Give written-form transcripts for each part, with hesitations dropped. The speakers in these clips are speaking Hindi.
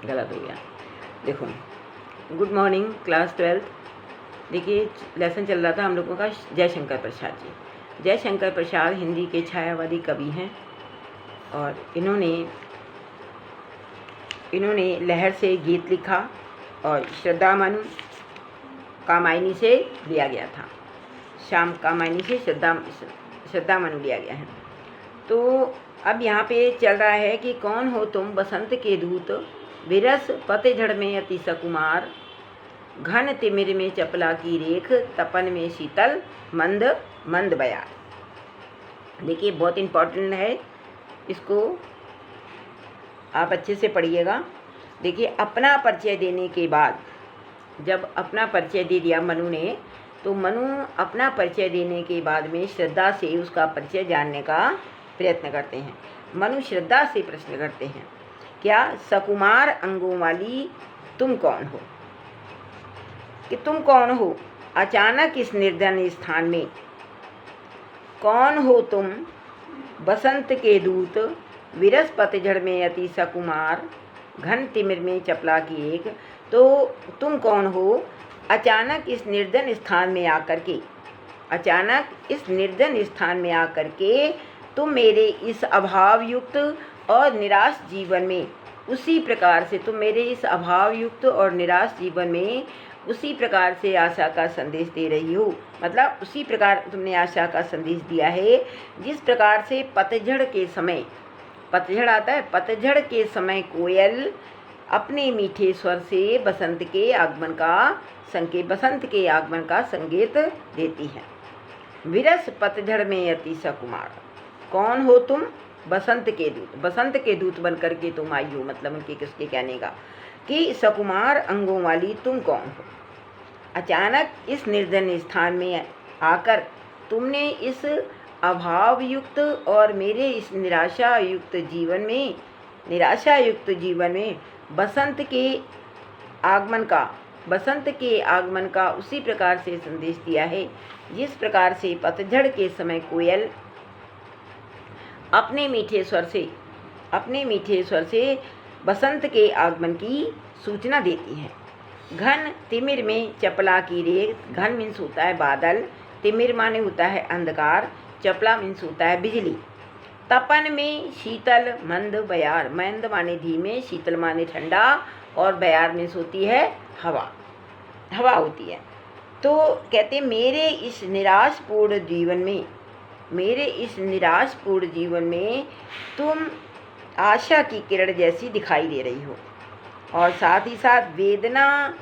गलत हो गया। देखो, गुड मॉर्निंग क्लास 12th। देखिए, लेसन चल रहा था हम लोगों का जयशंकर प्रसाद जी। जयशंकर प्रसाद हिंदी के छायावादी कवि हैं और इन्होंने लहर से गीत लिखा और श्रद्धा मनु कामायनी से लिया गया था। श्याम कामायनी से श्रद्धा मनु लिया गया है। तो अब यहाँ पे चल रहा है कि कौन हो तुम बसंत के दूत, विरस पतझड़ में अति सकुमार, घन तिमिर में चपला की रेख, तपन में शीतल मंद मंद बयार। देखिए, बहुत इम्पोर्टेंट है, इसको आप अच्छे से पढ़िएगा। देखिए, अपना परिचय देने के बाद, जब अपना परिचय दे दिया मनु ने, तो मनु अपना परिचय देने के बाद में श्रद्धा से उसका परिचय जानने का प्रयत्न करते हैं। मनु श्रद्धा से प्रश्न करते हैं, क्या सकुमार अंगों वाली तुम कौन हो, कि तुम कौन हो अचानक इस निर्जन स्थान में, कौन हो तुम बसंत के दूत, विरस पतझड़ में अति सकुमार, घन तिमिर में चपला की एक। तो तुम कौन हो अचानक इस निर्जन स्थान में आकर के, अचानक इस निर्जन स्थान में आकर के तुम मेरे इस अभाव युक्त और निराश जीवन में उसी प्रकार से, तुम मेरे इस अभाव युक्त और निराश जीवन में उसी प्रकार से आशा का संदेश दे रही हो। मतलब उसी प्रकार तुमने आशा का संदेश दिया है जिस प्रकार से पतझड़ के समय, पतझड़ आता है, पतझड़ के समय कोयल अपने मीठे स्वर से बसंत के आगमन का संकेत देती है। विरस पतझड़ में अति सकुमार, कौन हो तुम बसंत के दूत, बसंत के दूत बनकर के तुम आई हो। मतलब उनके किसके कहने का कि सकुमार अंगों वाली तुम कौन हो, अचानक इस निर्जन स्थान में आकर तुमने इस अभाव युक्त और मेरे इस निराशा युक्त जीवन में बसंत के आगमन का उसी प्रकार से संदेश दिया है जिस प्रकार से पतझड़ के समय कोयल अपने मीठे स्वर से बसंत के आगमन की सूचना देती है। घन तिमिर में चपला की रेख, घन मीन्स होता है बादल, तिमिर माने होता है अंधकार, चपला मीन्स होता है बिजली, तपन में शीतल मंद बयार, मंद माने धीमे, शीतल माने ठंडा और बयार मीन्स होती है हवा होती है। तो कहते मेरे इस निराशपूर्ण जीवन में तुम आशा की किरण जैसी दिखाई दे रही हो और साथ ही साथ वेदना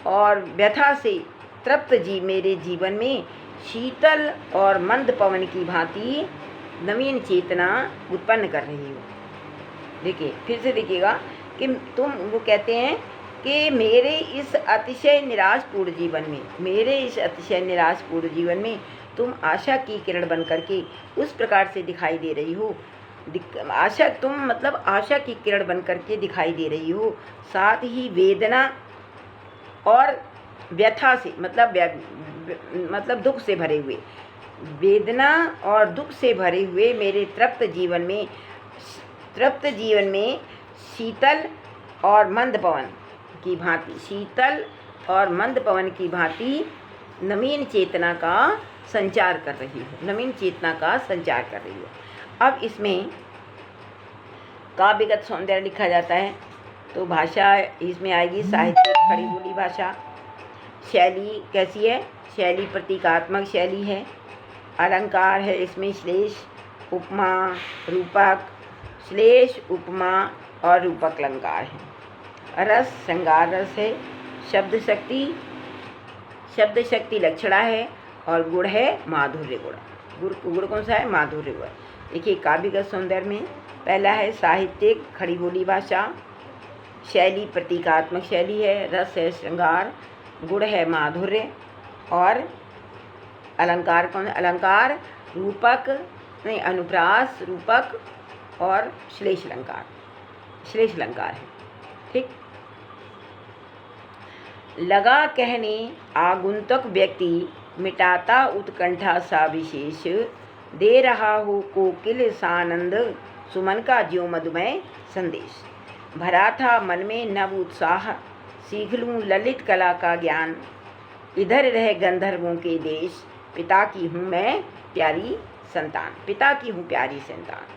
और व्यथा से तृप्त मेरे जीवन में शीतल और मंद पवन की भांति नवीन चेतना उत्पन्न कर रही हो। देखिए, फिर से देखिएगा कि तुम, वो कहते हैं कि मेरे इस अतिशय निराशपूर्ण जीवन में तुम आशा की किरण बन करके उस प्रकार से दिखाई दे रही हो। आशा की किरण बन करके दिखाई दे रही हो, साथ ही वेदना और व्यथा से, मतलब दुख से भरे हुए, वेदना और दुख से भरे हुए मेरे तृप्त जीवन में शीतल और मंद पवन की भांति नवीन चेतना का संचार कर रही हो। अब इसमें काव्यगत सौंदर्य लिखा जाता है, तो भाषा इसमें आएगी साहित्यिक खड़ी बोली भाषा। शैली कैसी है, शैली प्रतीकात्मक शैली है। अलंकार है इसमें श्लेष, उपमा, और रूपक अलंकार है। रस श्रृंगार रस है। शब्द शक्ति लक्षणा है और गुण है माधुर्य गुण। गुण कौन सा है, माधुर्य गुण। देखिए, काव्यगत सौंदर्य में पहला है साहित्यिक खड़ी बोली भाषा, शैली प्रतीकात्मक शैली है, रस है श्रृंगार, गुण है माधुर्य और अलंकार कौन है, अलंकार अनुप्रास, रूपक और श्लेष अलंकार है। ठीक। लगा कहने आगुंतक व्यक्ति, मिटाता उत्कंठा सा विशेष, दे रहा हो कोकिल सानंद, सुमन का ज्यों मधुमय संदेश। भरा था मन में नव उत्साह, सीख लूँ ललित कला का ज्ञान, इधर रह गंधर्वों के देश, पिता की हूँ मैं प्यारी संतान, पिता की हूँ प्यारी संतान।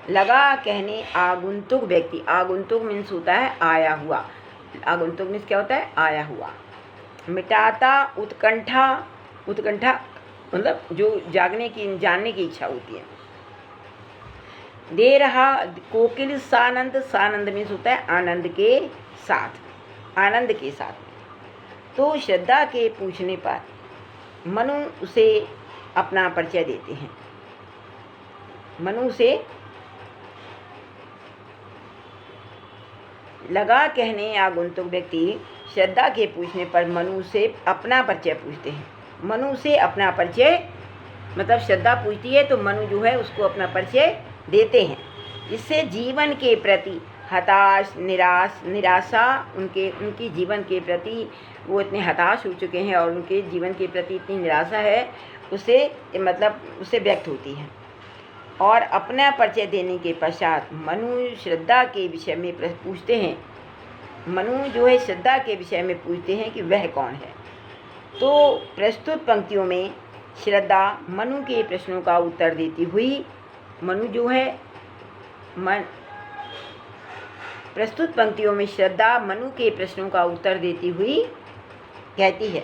लगा कहने आगुंतुक व्यक्ति, आगुंतुक मीन्स होता है आया हुआ, आगुंतुक मीन्स क्या होता है आया हुआ। मिटाता उत्कंठा, उत्कंठा मतलब जो जागने की जानने की इच्छा होती है। दे रहा कोकिल सानंद, सानंद मीन्स होता है आनंद के साथ, आनंद के साथ में। तो श्रद्धा के पूछने पर मनु उसे अपना परिचय देते हैं, मनु से लगा कहने आगुंतुक व्यक्ति श्रद्धा के पूछने पर मनु से अपना परिचय पूछते हैं। मनु से अपना परिचय मतलब श्रद्धा पूछती है तो मनु जो है उसको अपना परिचय देते हैं। इससे जीवन के प्रति हताश निराशा उनकी जीवन के प्रति वो इतने हताश हो चुके हैं और उनके जीवन के प्रति इतनी निराशा है उसे व्यक्त होती है। और अपना परिचय देने के पश्चात मनु श्रद्धा के विषय में पूछते हैं, मनु जो है श्रद्धा के विषय में पूछते हैं कि वह कौन है। तो प्रस्तुत पंक्तियों में श्रद्धा मनु के प्रश्नों का उत्तर देती हुई, मनु जो है प्रस्तुत पंक्तियों में श्रद्धा मनु के प्रश्नों का उत्तर देती हुई कहती है,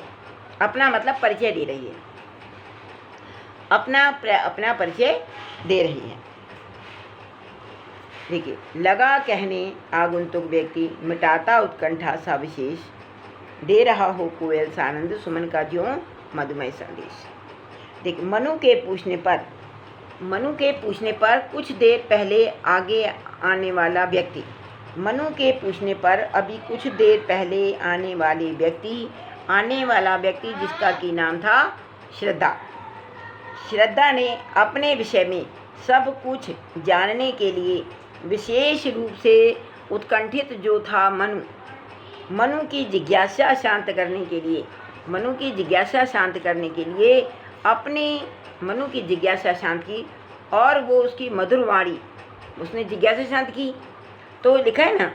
अपना मतलब परिचय दे रही है, अपना परिचय दे रही है। देखिए, लगा कहने आगुंतुक व्यक्ति मिटाता उत्कंठा सा विशेष, दे रहा हो कोयल सानंद सुमन का ज्यों मधुमय संदेश। देखिए, मनु के पूछने पर कुछ देर पहले आगे आने वाला व्यक्ति, मनु के पूछने पर अभी कुछ देर पहले आने वाला व्यक्ति जिसका कि नाम था श्रद्धा। श्रद्धा ने अपने विषय में सब कुछ जानने के लिए विशेष रूप से उत्कंठित जो था मनु की जिज्ञासा शांत करने के लिए अपने मनु की जिज्ञासा शांत की और वो उसकी मधुर वाणी, उसने जिज्ञासा शांत की। तो लिखा है ना,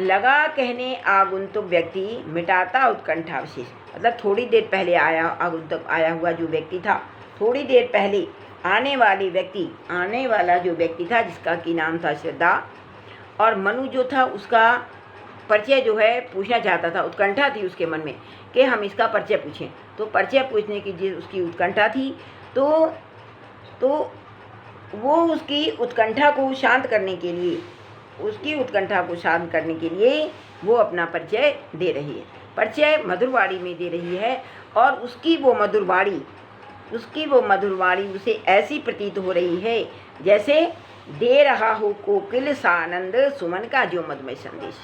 लगा कहने आगुंतुक व्यक्ति मिटाता उत्कंठा विशेष, मतलब थोड़ी देर पहले आया हुआ जो व्यक्ति था, थोड़ी देर पहले आने वाला जो व्यक्ति था जिसका कि नाम था श्रद्धा, और मनु जो था उसका परिचय जो है पूछना चाहता था, उत्कंठा थी उसके मन में कि हम इसका परिचय पूछें। तो परिचय पूछने की उसकी उत्कंठा थी, तो वो उसकी उत्कंठा को शांत करने के लिए वो अपना परिचय दे रही है, परिचय मधुरवाणी में दे रही है। और उसकी वो मधुरवाणी उसे ऐसी प्रतीत हो रही है जैसे दे रहा हो कोकिल सानंद सुमन का जो मधुमय संदेश।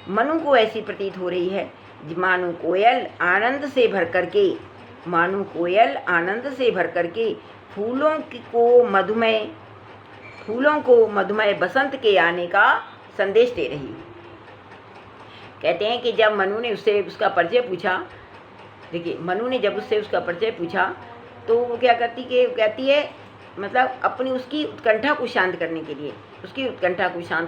मनु को ऐसी प्रतीत हो रही है मानो कोयल आनंद से भर करके फूलों को मधुमय बसंत के आने का संदेश दे रही है। कहते हैं कि जब मनु ने उससे उसका परिचय पूछा, देखिए, मनु ने जब उससे उसका परिचय पूछा तो वो क्या कहती है मतलब उसकी उत्कंठा को शांत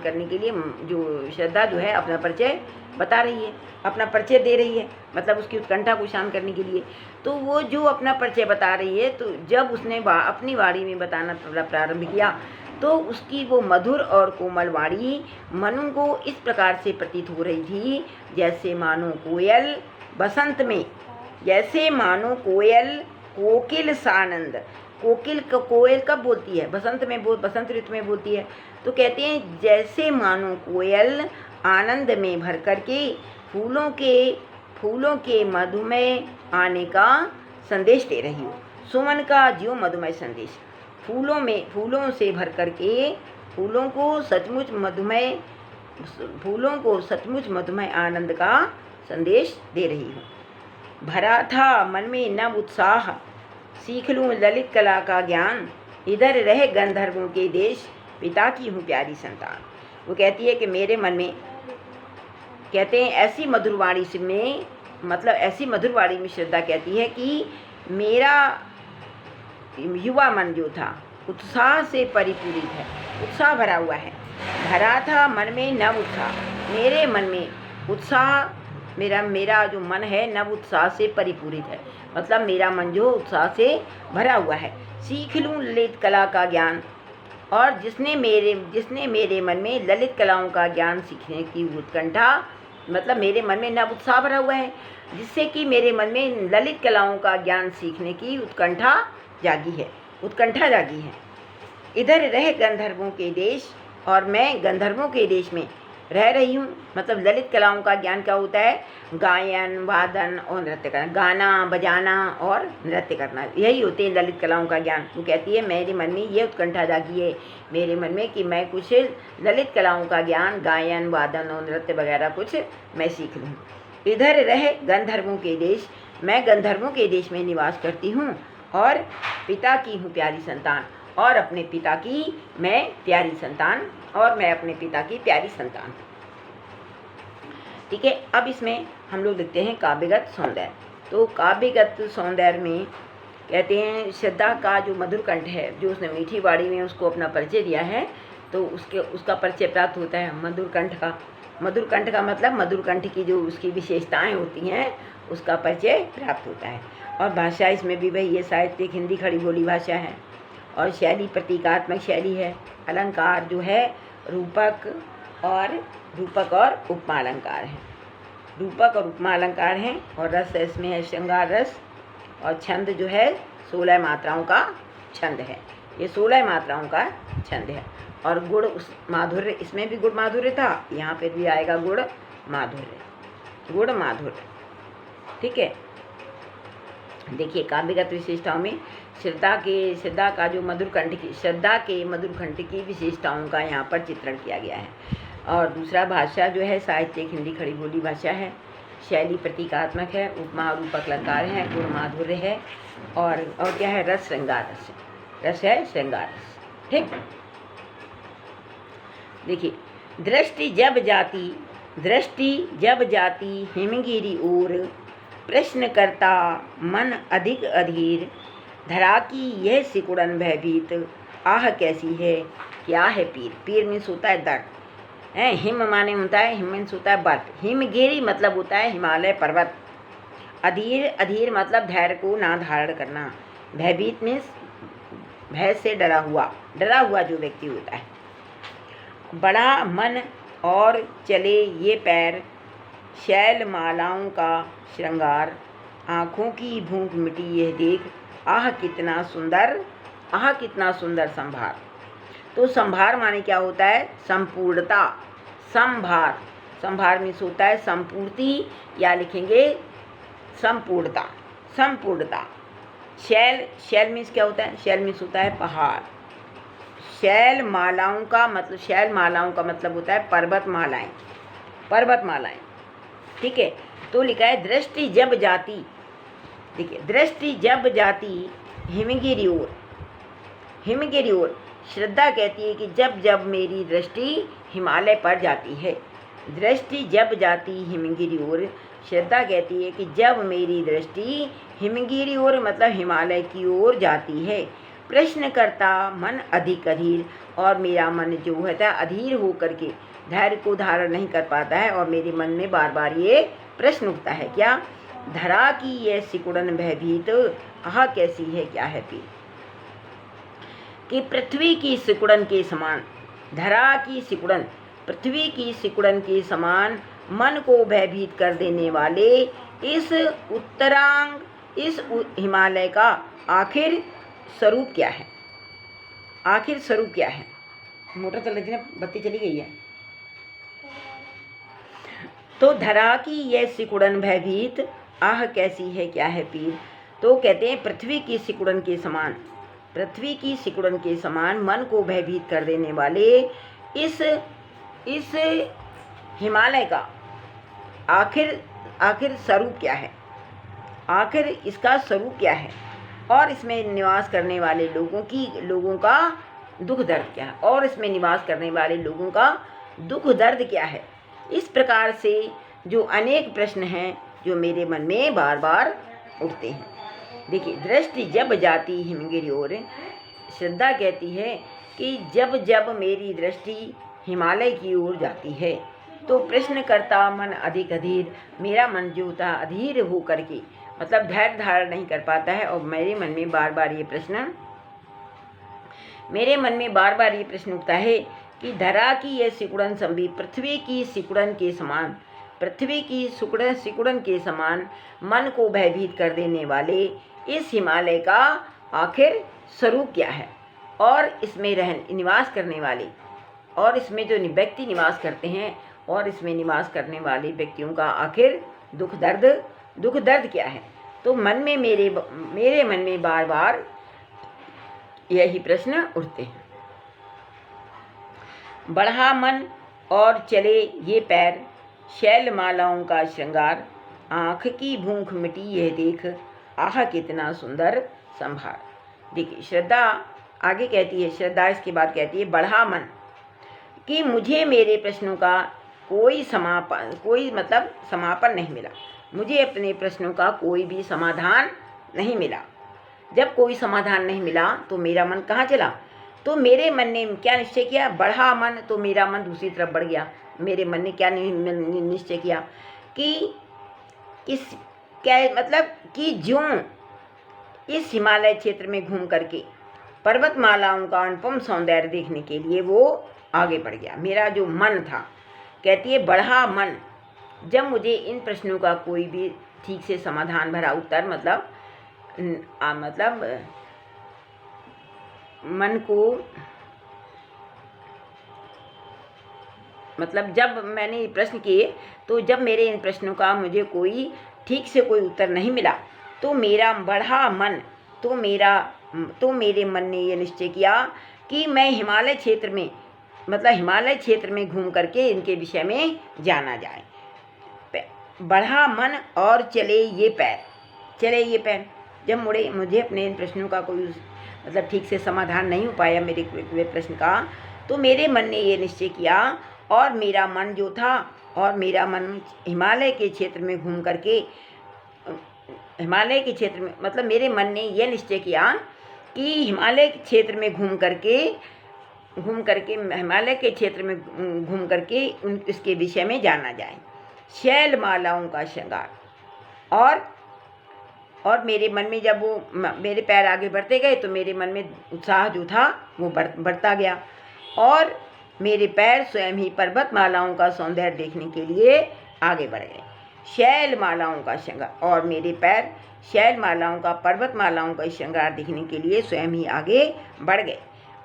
करने के लिए जो श्रद्धा जो है अपना परिचय बता रही है, अपना परिचय दे रही है, मतलब उसकी उत्कंठा को शांत करने के लिए। तो वो जो अपना परिचय बता रही है, तो जब उसने अपनी वाणी में बताना प्रारंभ किया तो उसकी वो मधुर और कोमल वाणी मनु को इस प्रकार से प्रतीत हो रही थी जैसे मानो कोयल बसंत में, कोकिल सानंद। कोयल कब बोलती है? बसंत ऋतु में बोलती है। तो कहते हैं जैसे मानो कोयल आनंद में भर करके फूलों के मधुमय आने का संदेश दे रही हो। सुमन का ज्यों मधुमय संदेश, फूलों से भर करके फूलों को सचमुच मधुमय आनंद का संदेश दे रही हो। भरा था मन में नव उत्साह, सीख लूँ ललित कला का ज्ञान, इधर रह गंधर्वों के देश, पिता की हूँ प्यारी संतान। वो कहती है कि मेरे मन में, कहते हैं ऐसी मधुरवाणी में श्रद्धा कहती है कि मेरा युवा मन जो था उत्साह से परिपूरित है, उत्साह भरा हुआ है। भरा था मन में नव उत्साह, मेरे मन में उत्साह, मेरा जो मन है नव उत्साह से परिपूरित है, मतलब मेरा मन जो उत्साह से भरा हुआ है। सीख लूँ ललित कला का ज्ञान, और जिसने मेरे मन में ललित कलाओं का ज्ञान सीखने की उत्कंठा, मतलब मेरे मन में नव उत्साह भरा हुआ है, जिससे कि मेरे मन में ललित कलाओं का ज्ञान सीखने की उत्कंठा जागी है। इधर रह गंधर्वों के देश, और मैं गंधर्वों के देश में रह रही हूँ। मतलब ललित कलाओं का ज्ञान क्या होता है? गायन, वादन और नृत्य करना, गाना बजाना और नृत्य करना, यही होते हैं ललित कलाओं का ज्ञान। वो कहती है मेरे मन में ये उत्कंठा जागी है मेरे मन में कि मैं कुछ ललित कलाओं का ज्ञान, गायन, वादन और नृत्य वगैरह कुछ मैं सीख लूँ। इधर रह गंधर्वों के देश, मैं गंधर्वों के देश में निवास करती हूँ, और पिता की हूँ प्यारी संतान, और अपने पिता की मैं प्यारी संतान, और मैं अपने पिता की प्यारी संतान। ठीक है, अब इसमें हम लोग देखते हैं काव्यगत सौंदर्य। तो काव्यगत सौंदर्य में कहते हैं श्रद्धा का जो मधुर कंठ है, जो उसने मीठी वाणी में उसको अपना परिचय दिया है, तो उसका परिचय प्राप्त होता है मधुर कंठ का। मधुर कंठ का मतलब मधुर कंठ की जो उसकी विशेषताएं होती हैं उसका परिचय प्राप्त होता है। और भाषा इसमें भी भाई ये साहित्यिक हिंदी खड़ी बोली भाषा है, और शैली प्रतीकात्मक शैली है। अलंकार जो है रूपक और उपमा अलंकार है, रूपक और उपमा अलंकार हैं। और रस इसमें है श्रृंगार रस, और छंद जो है 16 मात्राओं का छंद है, ये 16 मात्राओं का छंद है। और गुण उस माधुर्य, इसमें भी गुण माधुर्य था, यहाँ पर भी आएगा गुण माधुर्य। ठीक है, देखिए काव्यगत विशेषताओं में श्रद्धा का जो श्रद्धा के मधुर कंठ की विशेषताओं का यहाँ पर चित्रण किया गया है। और दूसरा भाषा जो है साहित्यिक हिंदी खड़ी बोली भाषा है, शैली प्रतीकात्मक है, उपमा और रूपक अलंकार है, गुण माधुर्य है, और क्या है? रस श्रृंगार रस है, श्रृंगार रस। ठीक, देखिए दृष्टि जब जाती हिमगिरी ओर, प्रश्न करता मन अधिक अधीर, धरा की यह सिकुड़न भयभीत, आह कैसी है क्या है पीर। पीर मीन्स होता है दर्द है, हिम माने होता है, हिम मीन्स होता है बर्फ, हिमगिरी मतलब होता है हिमालय पर्वत, अधीर मतलब धैर्य को ना धारण करना, भयभीत मीन्स भय से डरा हुआ जो व्यक्ति होता है। बड़ा मन और चले ये पैर, शैल मालाओं का श्रृंगार, आँखों की भूख मिटी यह देख, आह कितना सुंदर संभार। तो संभार माने क्या होता है? संपूर्णता। संभार मीन्स होता है संपूर्ति, या लिखेंगे संपूर्णता। शैल मीन्स क्या होता है? शैल मीन्स होता है पहाड़। शैल मालाओं का मतलब होता है पर्वत मालाएं। ठीक है, तो लिखा है दृष्टि जब जाती, देखिए दृष्टि जब जाती हिमगिरी ओर, श्रद्धा कहती है कि जब मेरी दृष्टि हिमालय पर जाती है। दृष्टि जब जाती हिमगिरी ओर, श्रद्धा कहती है कि जब मेरी दृष्टि हिमगिरी ओर मतलब हिमालय की ओर जाती है। प्रश्न करता मन अधिक अधीर, और मेरा मन जो होता है अधीर होकर के धैर्य को धारण नहीं कर पाता है, और मेरे मन में बार बार ये प्रश्न उठता है, क्या? धरा की ये सिकुड़न भयभीत, आह कैसी है क्या है पीर। कि पृथ्वी की सिकुड़न के समान, धरा की सिकुड़न, पृथ्वी की सिकुड़न के समान मन को भयभीत कर देने वाले इस हिमालय का आखिर स्वरूप क्या है? मोटर चल रही थी ना, बत्ती चली गई है। तो धरा की यह सिकुड़न भयभीत, आह कैसी है क्या है पीर। तो कहते हैं पृथ्वी की सिकुड़न के समान मन को भयभीत कर देने वाले इस हिमालय का आखिर स्वरूप क्या है? आखिर इसका स्वरूप क्या है, और इसमें निवास करने वाले लोगों का दुख दर्द क्या है, और इसमें निवास करने वाले लोगों का दुख दर्द क्या है। इस प्रकार से जो अनेक प्रश्न हैं जो मेरे मन में बार बार उठते हैं। देखिए दृष्टि जब जाती हिमगिरी ओर, श्रद्धा कहती है कि जब मेरी दृष्टि हिमालय की ओर जाती है। तो प्रश्न करता मन अधिक अधीर, मेरा मन जो था अधीर हो करके मतलब धैर्य धारण नहीं कर पाता है। और मेरे मन में बार बार ये प्रश्न उठता है कि धरा की यह सिकुड़न संबी पृथ्वी की सिकुड़न के समान, पृथ्वी की सिकुड़न के समान मन को भयभीत कर देने वाले इस हिमालय का आखिर स्वरूप क्या है, और इसमें निवास करने वाले, और इसमें जो व्यक्ति निवास करते हैं, और इसमें निवास करने वाले व्यक्तियों का आखिर दुख दर्द क्या है। तो मेरे मन में बार बार यही प्रश्न उठते हैं। बढ़ा मन और चले ये पैर, शैलमालाओं का श्रृंगार, आँख की भूख मिटी यह देख, आह कितना सुंदर संभार। देखिए श्रद्धा आगे कहती है, श्रद्धा इसके बाद कहती है बढ़ा मन कि मुझे मेरे प्रश्नों का कोई समापन नहीं मिला, मुझे अपने प्रश्नों का कोई भी समाधान नहीं मिला। जब कोई समाधान नहीं मिला तो मेरा मन कहाँ चला? तो मेरे मन ने क्या निश्चय किया? बढ़ा मन, तो मेरा मन दूसरी तरफ बढ़ गया। मेरे मन ने क्या निश्चय किया कि कि ज्यों इस हिमालय क्षेत्र में घूम करके पर्वतमालाओं का अनुपम सौंदर्य देखने के लिए वो आगे बढ़ गया। मेरा जो मन था, कहती है बढ़ा मन, जब मुझे इन प्रश्नों का कोई भी ठीक से समाधान भरा उत्तर मन को जब मैंने ये प्रश्न किए, तो जब मेरे इन प्रश्नों का मुझे कोई ठीक से कोई उत्तर नहीं मिला, तो मेरा बढ़ा मन, तो मेरे मन ने ये निश्चय किया कि मैं हिमालय क्षेत्र में घूम करके इनके विषय में जाना जाए। बढ़ा मन और चले ये पैर, जब मुझे अपने इन प्रश्नों का कोई ठीक से समाधान नहीं हो पाया मेरे प्रश्न का, तो मेरे मन ने ये निश्चय किया, और मेरा मन जो था, और मेरा मन हिमालय के क्षेत्र में घूम करके मेरे मन ने यह निश्चय किया कि हिमालय के क्षेत्र में घूम करके इसके विषय में जाना जाए। शैलमालाओं का श्रृंगार, और मेरे मन में जब वो मेरे पैर आगे बढ़ते गए, तो मेरे मन में उत्साह जो था वो बढ़ता गया, और मेरे पैर स्वयं ही पर्वतमालाओं का सौंदर्य देखने के लिए आगे बढ़ गए। शैलमालाओं का श्रृंगार, और मेरे पैर पर्वतमालाओं का श्रृंगार देखने के लिए स्वयं ही आगे बढ़ गए।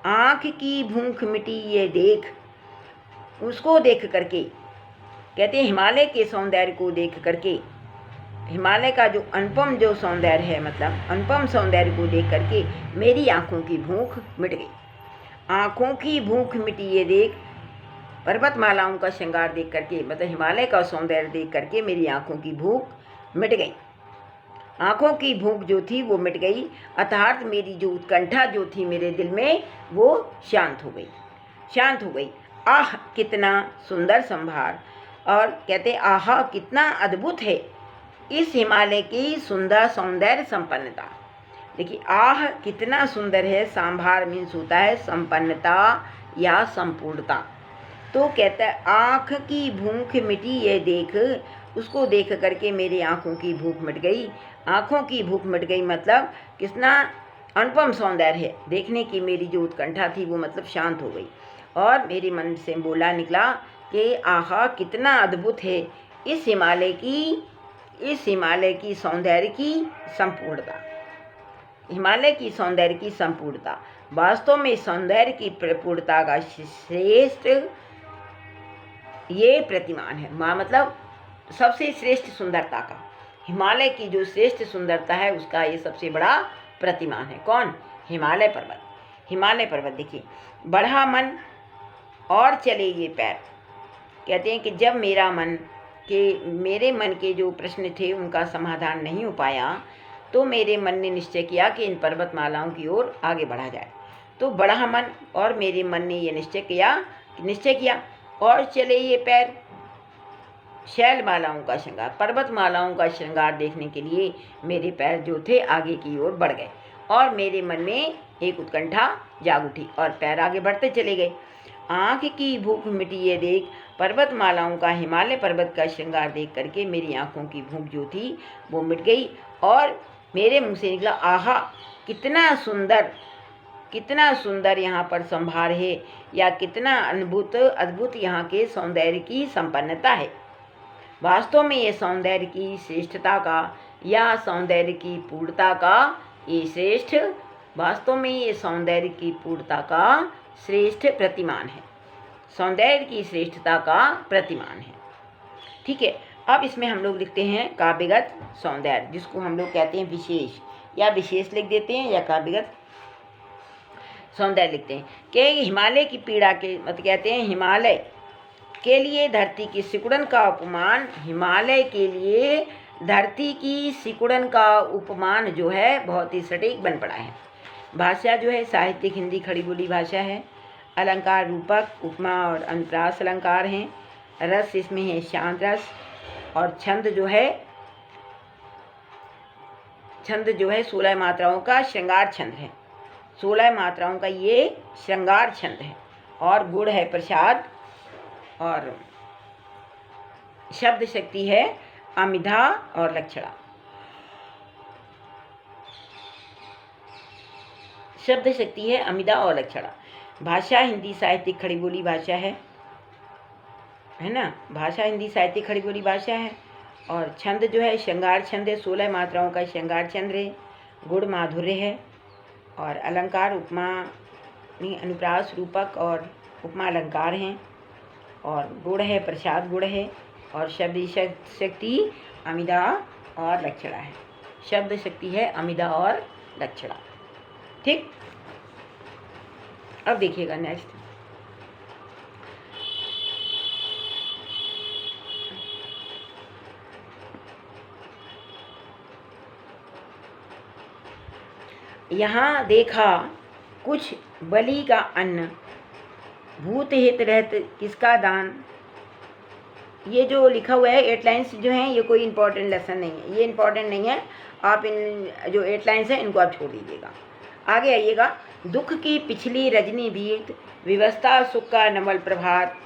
आँख की भूख मिटी ये देख, उसको देख करके, कहते हैं हिमालय के सौंदर्य को देख करके, हिमालय का जो अनुपम जो सौंदर्य है, अनुपम सौंदर्य को देख करके मेरी आँखों की भूख मिट गई। आँखों की भूख मिटी ये देख, पर्वतमालाओं का श्रृंगार देख करके, हिमालय का सौंदर्य देख करके मेरी आँखों की भूख मिट गई। आँखों की भूख जो थी वो मिट गई, अर्थात मेरी जो उत्कंठा जो थी मेरे दिल में वो शांत हो गई। आह कितना सुंदर संभार, और कहते आहा कितना अद्भुत है इस हिमालय की सुंदर सौंदर्य संपन्नता। देखिए आह कितना सुंदर है, सांभार मीन्स होता है संपन्नता या संपूर्णता। तो कहता है आँख की भूख मिटी ये देख, उसको देख करके मेरी आँखों की भूख मिट गई। आँखों की भूख मिट गई कितना अनुपम सौंदर्य है देखने की मेरी जो उत्कंठा थी वो शांत हो गई, और मेरे मन से बोला निकला कि आहा कितना अद्भुत है इस हिमालय की सौंदर्य की संपूर्णता। हिमालय की सौंदर्य की संपूर्णता, वास्तव में सौंदर्य की पूर्णता का श्रेष्ठ ये प्रतिमान है। सबसे श्रेष्ठ सुंदरता का, हिमालय की जो श्रेष्ठ सुंदरता है उसका ये सबसे बड़ा प्रतिमान है। कौन? हिमालय पर्वत। देखिए बढ़ा मन और चले ये पैर, कहते हैं कि जब मेरे मन के जो प्रश्न थे उनका समाधान नहीं हो पाया, तो मेरे मन ने निश्चय किया कि इन पर्वतमालाओं की ओर आगे बढ़ा जाए। तो बढ़ा मन और मेरे मन ने ये निश्चय किया और चले ये पैर शैलमालाओं का श्रृंगार, पर्वतमालाओं का श्रृंगार देखने के लिए मेरे पैर जो थे आगे की ओर बढ़ गए, और मेरे मन में एक उत्कंठा जाग उठी और पैर आगे बढ़ते चले गए। आँख की भूख मिटी ये देख, पर्वतमालाओं का हिमालय पर्वत का श्रृंगार देख करके मेरी आँखों की भूख जो थी वो मिट गई और मेरे मुँह से निकला, आहा कितना सुंदर यहाँ पर संभार है, या कितना अद्भुत यहाँ के सौंदर्य की संपन्नता है। वास्तव में ये सौंदर्य की श्रेष्ठता का या सौंदर्य की पूर्णता का ये श्रेष्ठ वास्तव में ये सौंदर्य की पूर्णता का श्रेष्ठ प्रतिमान है, सौंदर्य की श्रेष्ठता का प्रतिमान है। ठीक है, अब इसमें हम लोग लिखते हैं काव्यगत सौंदर्य, जिसको हम लोग कहते हैं विशेष, या विशेष लिख देते हैं या काव्यगत सौंदर्य लिखते हैं। कि हिमालय की पीड़ा के मतलब कहते हैं हिमालय के लिए धरती की सिकुड़न का उपमान, हिमालय के लिए धरती की सिकुड़न का उपमान जो है बहुत ही सटीक बन पड़ा है। भाषा जो है साहित्यिक हिंदी खड़ी बोली भाषा है। अलंकार रूपक, उपमा और अनुप्रास अलंकार हैं। रस इसमें है शांत रस, और छंद जो है 16 मात्राओं का श्रृंगार छंद है। 16 मात्राओं का ये श्रृंगार छंद है। और गुण है प्रसाद, और शब्द शक्ति है अमिधा और लक्षणा। शब्द शक्ति है अमिधा और लक्षणा। भाषा हिंदी साहित्यिक खड़ी बोली भाषा है ना। भाषा हिंदी साहित्यिक खड़ी बोली भाषा है। और छंद जो है श्रृंगार छंद है, 16 मात्राओं का श्रृंगार छंद है। गुण माधुर्य है। और अलंकार उपमा अनुप्रास रूपक और उपमा अलंकार हैं। और गुण है प्रसाद गुण है। और शब्द शक्ति अमिधा और लक्षणा है। शब्द शक्ति है अमिधा और लक्षणा। ठीक, अब देखिएगा नेक्स्ट। यहाँ देखा कुछ बलि का अन्न, भूत हित रहत किसका दान। ये जो लिखा हुआ है 8 लाइन्स जो हैं, ये कोई इम्पोर्टेंट लेसन नहीं है, ये इम्पोर्टेंट नहीं है। आप इन जो 8 लाइन्स हैं इनको आप छोड़ दीजिएगा। आगे आइएगा। दुख की पिछली रजनी बीत, विवस्था सुख का नवल प्रभात,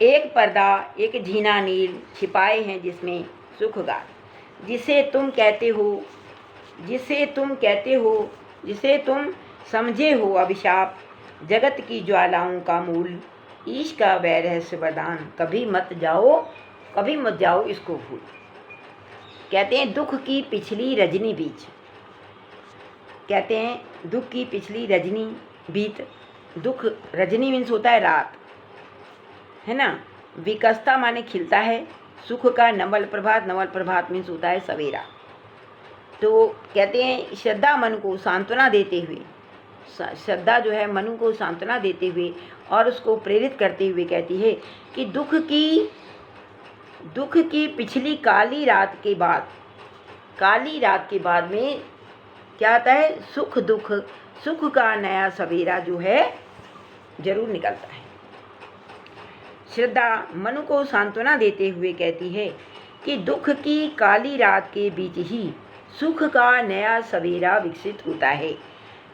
एक पर्दा एक झीना नील छिपाए हैं जिसमें सुख गात, जिसे तुम कहते हो, समझे हो अभिशाप, जगत की ज्वालाओं का मूल, ईश का वै रहस्य वरदान, कभी मत जाओ इसको भूल। कहते हैं दुख की पिछली रजनी बीच, कहते हैं दुख की पिछली रजनी बीत। दुख रजनी मीन्स होता है रात, है ना। विकसता माने खिलता है। सुख का नवल प्रभात मीन्स होता है सवेरा। तो कहते हैं श्रद्धा मन को सांत्वना देते हुए, श्रद्धा जो है मनु को सांत्वना देते हुए और उसको प्रेरित करते हुए कहती है कि दुख की पिछली काली रात के बाद में क्या आता है, सुख का नया सवेरा जो है जरूर निकलता है। श्रद्धा मनु को सांत्वना देते हुए कहती है कि दुख की काली रात के बीच ही सुख का नया सवेरा विकसित होता है।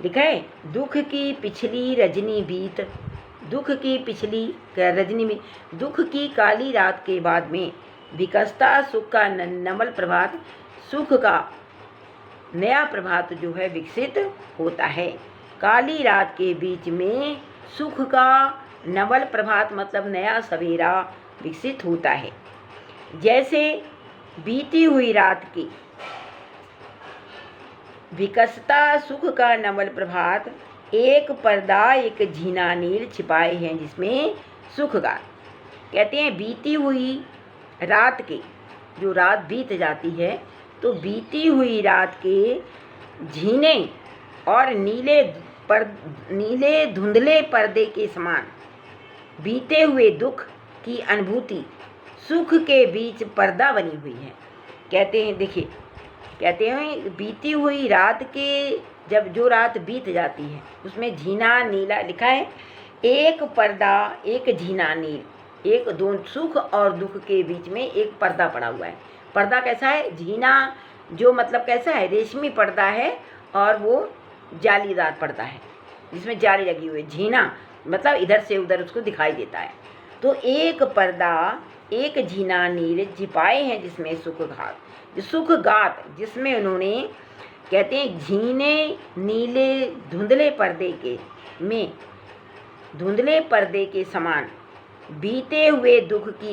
लिखा है दुख की पिछली रजनी बीत, दुख की काली रात के बाद में विकसता सुख का नवल प्रभात, सुख का नया प्रभात जो है विकसित होता है। काली रात के बीच में सुख का नवल प्रभात मतलब नया सवेरा विकसित होता है। जैसे बीती हुई रात की विकसता सुख का नवल प्रभात, एक पर्दा एक झीना नील छिपाए हैं जिसमें सुख गात। कहते हैं बीती हुई रात के, जो रात बीत जाती है तो बीती हुई रात के झीने और नीले धुंधले पर्दे के समान बीते हुए दुख की अनुभूति सुख के बीच पर्दा बनी हुई है। कहते हैं देखिए, कहते हैं बीती हुई रात के, जब जो रात बीत जाती है उसमें झीना नीला लिखा है, एक पर्दा एक झीना नील, एक दो सुख और दुख के बीच में एक पर्दा पड़ा हुआ है। पर्दा कैसा है, झीना जो मतलब कैसा है, रेशमी पर्दा है और वो जालीदार पर्दा है जिसमें जाली लगी हुई है। झीना मतलब इधर से उधर उसको दिखाई देता है। तो एक पर्दा एक झीना नील छिपाए हैं जिसमें सुख गात जिसमें उन्होंने कहते हैं झीने नीले धुंधले पर्दे के समान बीते हुए दुख की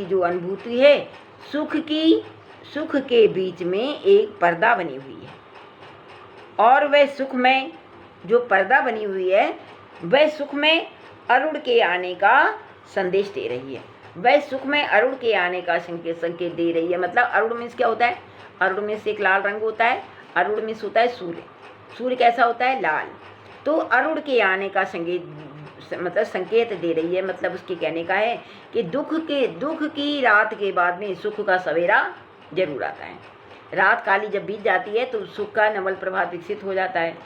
जो अनुभूति है सुख के बीच में एक पर्दा बनी हुई है, और वह सुख में जो पर्दा बनी हुई है वह सुख में अरुण के आने का संदेश दे रही है। वह सुख में अरुण के आने का संकेत दे रही है। मतलब अरुण में क्या होता है? अरुण में से एक लाल रंग होता है, अरुण में होता है सूर्य कैसा होता है? लाल। तो अरुण के आने का संकेत दे रही है। मतलब उसके कहने का है कि दुख की रात के बाद में सुख का सवेरा जरूर आता है। रात काली जब बीत जाती है तो सुख का नवल प्रभात विकसित हो जाता है,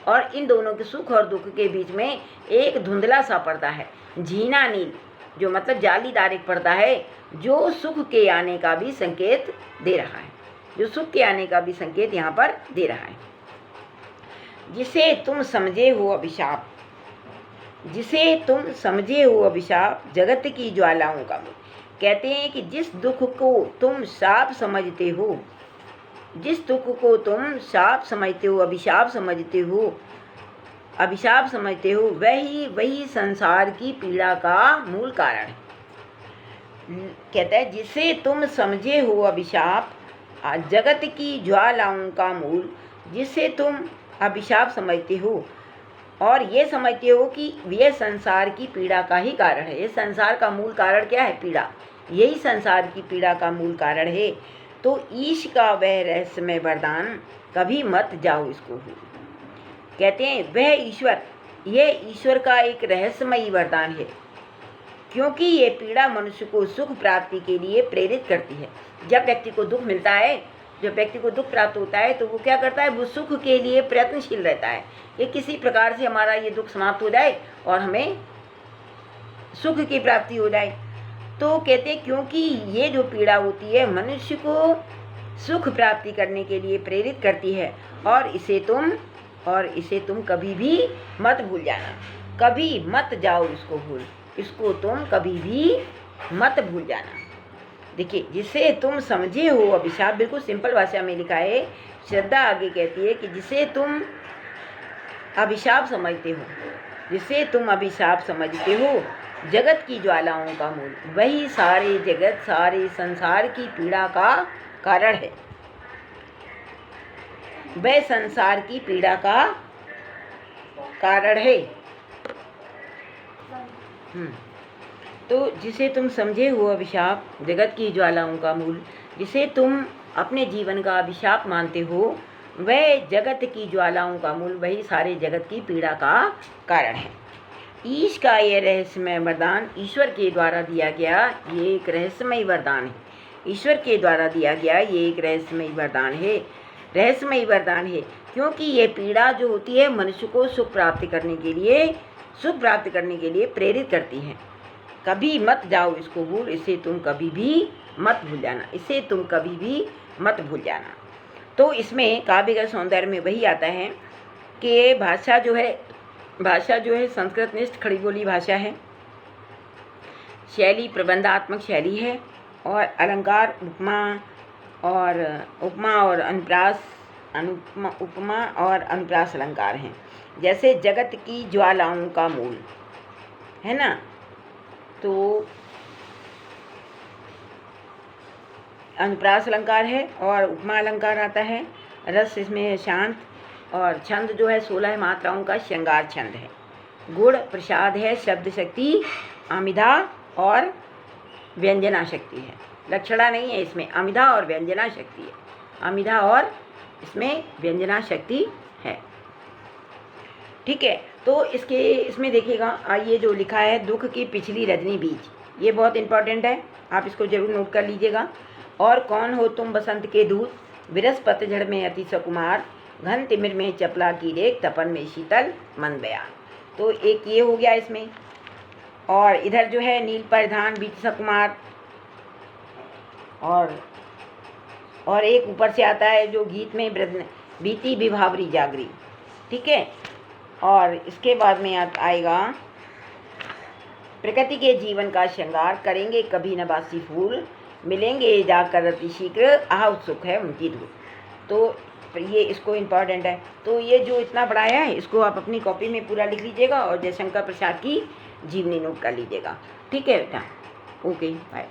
और इन दोनों के सुख और दुख के बीच में एक धुंधला सा पर्दा है, झीना नील, जो मतलब जालीदार एक पर्दा है, जो सुख के आने का भी संकेत दे रहा है, जो सुख के आने का भी संकेत यहाँ पर दे रहा है। जिसे तुम समझे हो अभिशाप जगत की ज्वालाओं का मूल। कहते हैं कि जिस दुख को तुम शाप समझते हो, अभिशाप समझते हो, वही संसार की पीड़ा का मूल कारण है। कहता है जिसे तुम समझे हो अभिशाप जगत की ज्वालाओं का मूल, जिसे तुम अभिशाप समझते हो और ये समझते हो कि यह संसार की पीड़ा का ही कारण है। ये संसार का मूल कारण क्या है? पीड़ा। यही संसार की पीड़ा का मूल कारण है। तो ईश का वह रहस्यमय वरदान कभी मत जाओ इसको भूल। कहते हैं वह ईश्वर, यह ईश्वर का एक रहस्यमयी वरदान है, क्योंकि ये पीड़ा मनुष्य को सुख प्राप्ति के लिए प्रेरित करती है। जब व्यक्ति को दुख मिलता है, जब व्यक्ति को दुख प्राप्त होता है, तो वो क्या करता है? वो सुख के लिए प्रयत्नशील रहता है कि किसी प्रकार से हमारा ये दुख समाप्त हो जाए और हमें सुख की प्राप्ति हो जाए। तो कहते हैं क्योंकि ये जो पीड़ा होती है मनुष्य को सुख प्राप्ति करने के लिए प्रेरित करती है, और इसे तुम कभी भी मत भूल जाना। कभी मत जाओ इसको भूल, इसको तुम कभी भी मत भूल जाना। देखिए, जिसे तुम समझे हो अभिशाप, बिल्कुल सिंपल भाषा में लिखा है। श्रद्धा आगे कहती है कि जिसे तुम अभिशाप समझते हो जगत की ज्वालाओं का मूल, वही सारे संसार की पीड़ा का कारण है। वह संसार की पीड़ा का कारण है। तो जिसे तुम समझे हो अभिशाप जगत की ज्वालाओं का मूल, जिसे तुम अपने जीवन का अभिशाप मानते हो, वह जगत की ज्वालाओं का मूल, वही सारे जगत की पीड़ा का कारण है। ईश का यह रहस्यमय वरदान ईश्वर के द्वारा दिया गया ये एक रहस्यमय वरदान है। ईश्वर के द्वारा दिया गया ये एक रहस्यमय वरदान है, क्योंकि ये पीड़ा जो होती है मनुष्य को सुख प्राप्त करने के लिए प्रेरित करती है। कभी मत जाओ इसको भूल, इसे तुम कभी भी मत भूल जाना। तो इसमें काव्य का सौंदर्य में वही आता है कि भाषा जो है संस्कृत निष्ठ खड़ी बोली भाषा है। शैली प्रबंधात्मक शैली है, और अलंकार उपमा और अनुप्रास अलंकार हैं। जैसे जगत की ज्वालाओं का मूल है ना, तो अनुप्रास अलंकार है और उपमा अलंकार आता है। रस इसमें है शांत, और छंद जो है 16 मात्राओं का श्रृंगार छंद है। गुण प्रसाद है, शब्द शक्ति, आमिधा और व्यंजना शक्ति है। लक्षणा नहीं है इसमें, आमिधा और व्यंजना शक्ति है। आमिधा और इसमें व्यंजना शक्ति है। ठीक है, तो इसमें देखिएगा ये जो लिखा है दुख की पिछली रजनी बीज, ये बहुत इंपॉर्टेंट है, आप इसको जरूर नोट कर लीजिएगा। और कौन हो तुम बसंत के दूत, विरस पतझड़ में अति सकुमार, घन तिमिर में चपला की रेख, तपन में शीतल मंद बयान। तो एक ये हो गया इसमें, और इधर जो है नील परिधान बीच सकुमार, और एक ऊपर से आता है जो गीत में बीती विभावरी जागरी। ठीक है, और इसके बाद में आएगा प्रकृति के जीवन का श्रृंगार करेंगे कभी न बासी फूल, मिलेंगे जाकर अति शीघ्र आह उत्सुक है उनकी धूल। तो ये इसको इम्पॉर्टेंट है। तो ये जो इतना पढ़ाया है इसको आप अपनी कॉपी में पूरा लिख लीजिएगा और जयशंकर प्रसाद की जीवनी नोट कर लीजिएगा। ठीक है बेटा, ओके बाय।